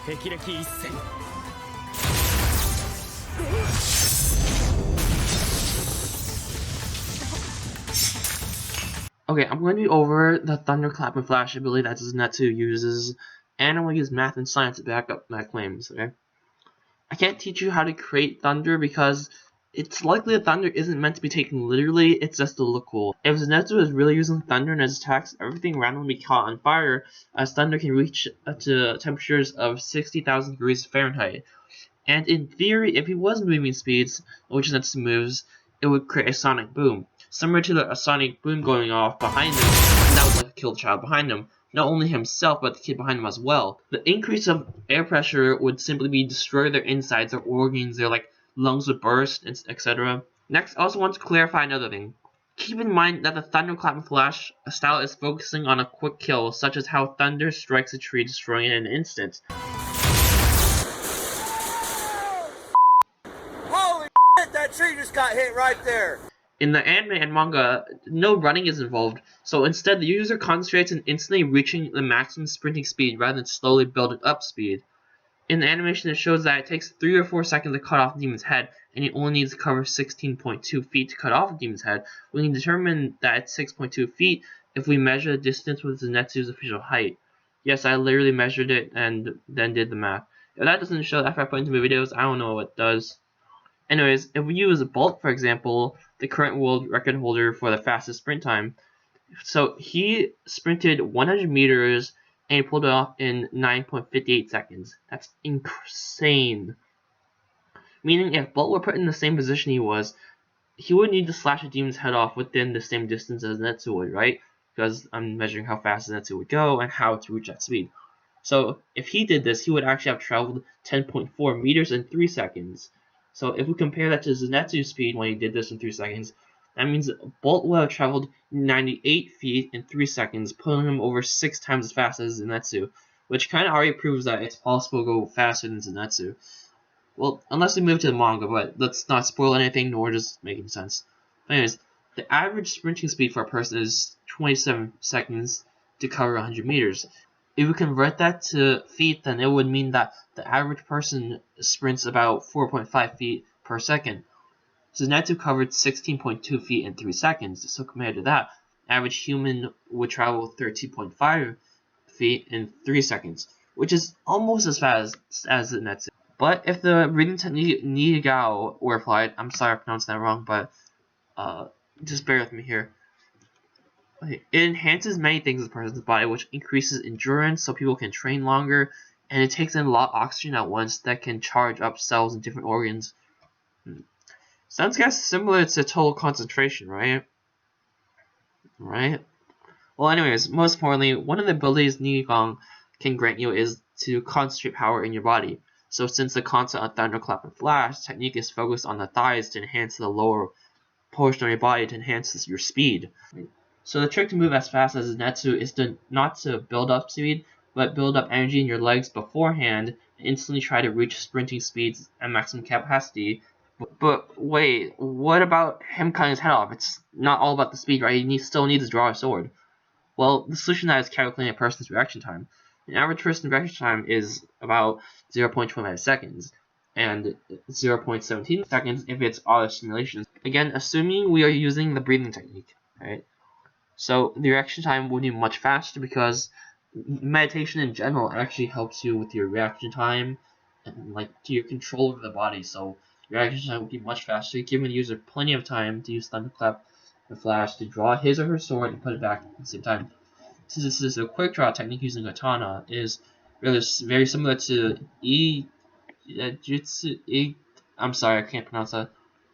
Okay, I'm going to be over the Thunderclap and Flash ability that Zenitsu uses, and I'm going to use math and science to back up my claims, okay? I can't teach you how to create thunder because it's likely that thunder isn't meant to be taken literally, it's just to look cool. If Zenitsu is really using thunder in his attacks, everything randomly caught on fire, as thunder can reach to temperatures of 60,000 degrees Fahrenheit. And in theory, if he was moving speeds, which Zenitsu moves, it would create a sonic boom, similar to a sonic boom going off behind him, and that would kill the child behind him. Not only himself, but the kid behind him as well. The increase of air pressure would simply be destroy their insides, their organs, their lungs would burst, etc. Next, I also want to clarify another thing. Keep in mind that the Thunderclap and Flash style is focusing on a quick kill, such as how thunder strikes a tree, destroying it in an instant. Holy shit, that tree just got hit right there! In the anime and manga, no running is involved, so instead the user concentrates on instantly reaching the maximum sprinting speed rather than slowly building up speed. In the animation, it shows that it takes 3 or 4 seconds to cut off the demon's head, and it only needs to cover 16.2 feet to cut off the demon's head. We can determine that it's 6.2 feet if we measure the distance with Zenitsu's official height. Yes, I literally measured it and then did the math. If that doesn't show that if I put into my videos, I don't know what does. Anyways, if we use Bolt, for example, the current world record holder for the fastest sprint time, so he sprinted 100 meters and he pulled it off in 9.58 seconds. That's insane. Meaning, if Bolt were put in the same position he would need to slash a demon's head off within the same distance as Zenitsu would, right? Because I'm measuring how fast Zenitsu would go and how to reach that speed. So, if he did this, he would actually have traveled 10.4 meters in 3 seconds. So if we compare that to Zenitsu's speed when he did this in 3 seconds, that means Bolt would have traveled 98 feet in 3 seconds, putting him over 6 times as fast as Zenitsu, which kind of already proves that it's possible to go faster than Zenitsu. Well, unless we move to the manga, but let's not spoil anything, nor just making sense. But anyways, the average sprinting speed for a person is 27 seconds to cover 100 meters. If we convert that to feet, then it would mean that the average person sprints about 4.5 feet per second. So Zenitsu covered 16.2 feet in 3 seconds, so compared to that, average human would travel 13.5 feet in 3 seconds, which is almost as fast as Zenitsu. But if the breathing technique Nigao were applied, I'm sorry I pronounced that wrong, but just bear with me here. It enhances many things in a person's body, which increases endurance so people can train longer, and it takes in a lot of oxygen at once that can charge up cells in different organs. Sounds kind of similar to total concentration, right? Well, anyways, most importantly, one of the abilities Nigong can grant you is to concentrate power in your body. So since the concept of Thunderclap and Flash technique is focused on the thighs to enhance the lower portion of your body to enhance your speed. So the trick to move as fast as Zenitsu is not to build up speed, but build up energy in your legs beforehand and instantly try to reach sprinting speeds at maximum capacity. But wait, what about him cutting his head off? It's not all about the speed, right? He still needs to draw a sword. Well, the solution to that is calculating a person's reaction time. An average person's reaction time is about 0.25 seconds, and 0.17 seconds if it's auto simulations. Again, assuming we are using the breathing technique, right? So the reaction time will be much faster because meditation in general actually helps you with your reaction time and to your control over the body. So your reaction time will be much faster, giving the user plenty of time to use Thunderclap and Flash to draw his or her sword and put it back at the same time. Since this is a quick draw technique using katana, is really very similar to I'm sorry, I can't pronounce that.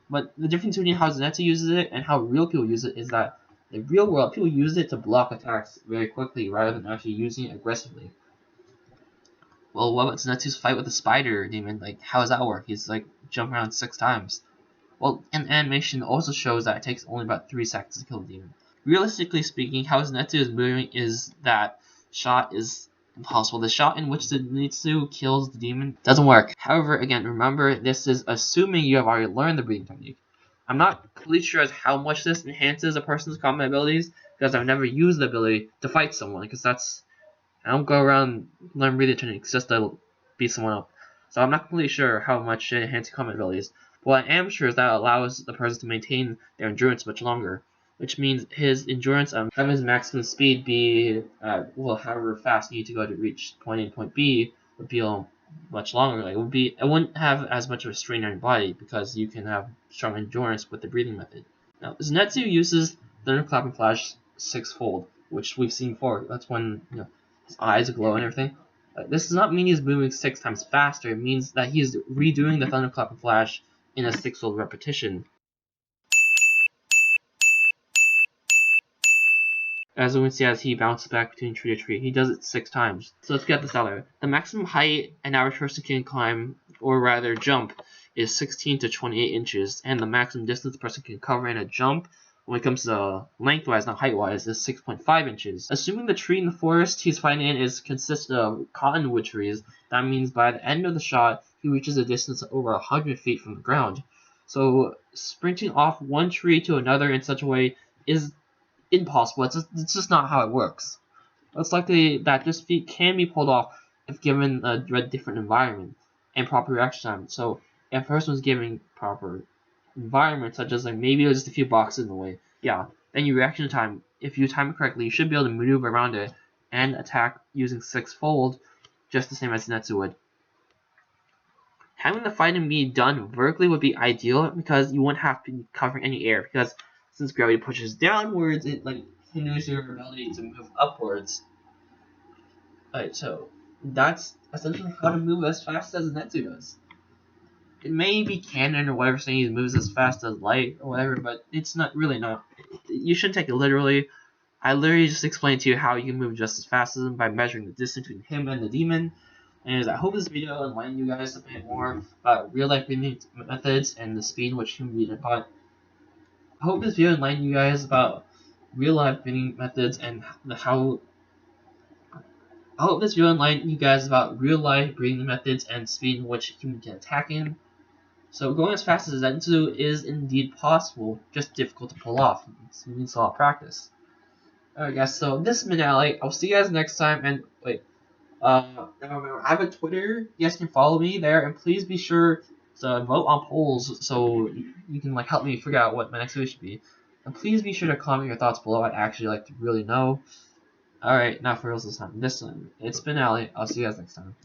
But the difference between how Zenitsu uses it and how real people use it is that in the real world, people use it to block attacks very quickly rather than actually using it aggressively. Well, what about Zenitsu's fight with the spider demon? How does that work? He's jumping around 6 times. Well, an animation also shows that it takes only about 3 seconds to kill the demon. Realistically speaking, how Zenitsu is moving is that shot is impossible. The shot in which Zenitsu kills the demon doesn't work. However, again, remember, this is assuming you have already learned the breathing technique. I'm not completely sure as how much this enhances a person's combat abilities, because I've never used the ability to fight someone, because I don't go around learning breathing techniques just to beat someone up. So I'm not completely sure how much it enhances combat abilities. But what I am sure is that it allows the person to maintain their endurance much longer, which means his endurance having his maximum speed be however fast you need to go to reach point A and point B would be much longer. Like it wouldn't have as much of a strain on your body because you can have strong endurance with the breathing method. Now, Zenitsu uses Thunderclap and Flash sixfold, which we've seen before. That's when his eyes glow and everything. This does not mean he's moving 6 times faster. It means that he's redoing the Thunderclap and Flash in a sixfold repetition. As we can see, as he bounces back between tree to tree, he does it 6 times. So let's get this out there. The maximum height an average person can climb, or rather jump, is 16 to 28 inches, and the maximum distance a person can cover in a jump, when it comes to lengthwise, not height-wise, is 6.5 inches. Assuming the tree in the forest he's fighting in consists of cottonwood trees, that means by the end of the shot, he reaches a distance of over 100 feet from the ground. So sprinting off one tree to another in such a way is impossible. It's just not how it works. It's likely that this feat can be pulled off if given a different environment and proper reaction time. So if a person was given proper environment, such as maybe there's just a few boxes in the way, then your reaction time, if you time it correctly, you should be able to maneuver around it and attack using sixfold, just the same as Zenitsu would. Having the fighting be done vertically would be ideal because you wouldn't have to be covering any air, because since gravity pushes downwards, it hinders your ability to move upwards. Alright, so that's essentially how to move as fast as Zenitsu does. It may be canon or whatever saying he moves as fast as light or whatever, but it's not. You shouldn't take it literally. I literally just explained to you how you can move just as fast as him by measuring the distance between him and the demon. And I hope this video enlightened you guys a bit more about real-life breathing methods and the speed in which human beings are caught. I hope this video enlightened you guys about real-life breathing methods and how. I hope this video enlightened you guys about real-life breathing methods and speed in which humans can attack in. So going as fast as Zenitsu is indeed possible, just difficult to pull off. It needs a lot of practice. Alright guys, so this has been Ali. I'll see you guys next time, and wait. Remember, I have a Twitter. You guys can follow me there, and please be sure to vote on polls so you can help me figure out what my next video should be. And please be sure to comment your thoughts below. I'd actually like to really know. Alright, now for real this time. It's been Ali. I'll see you guys next time.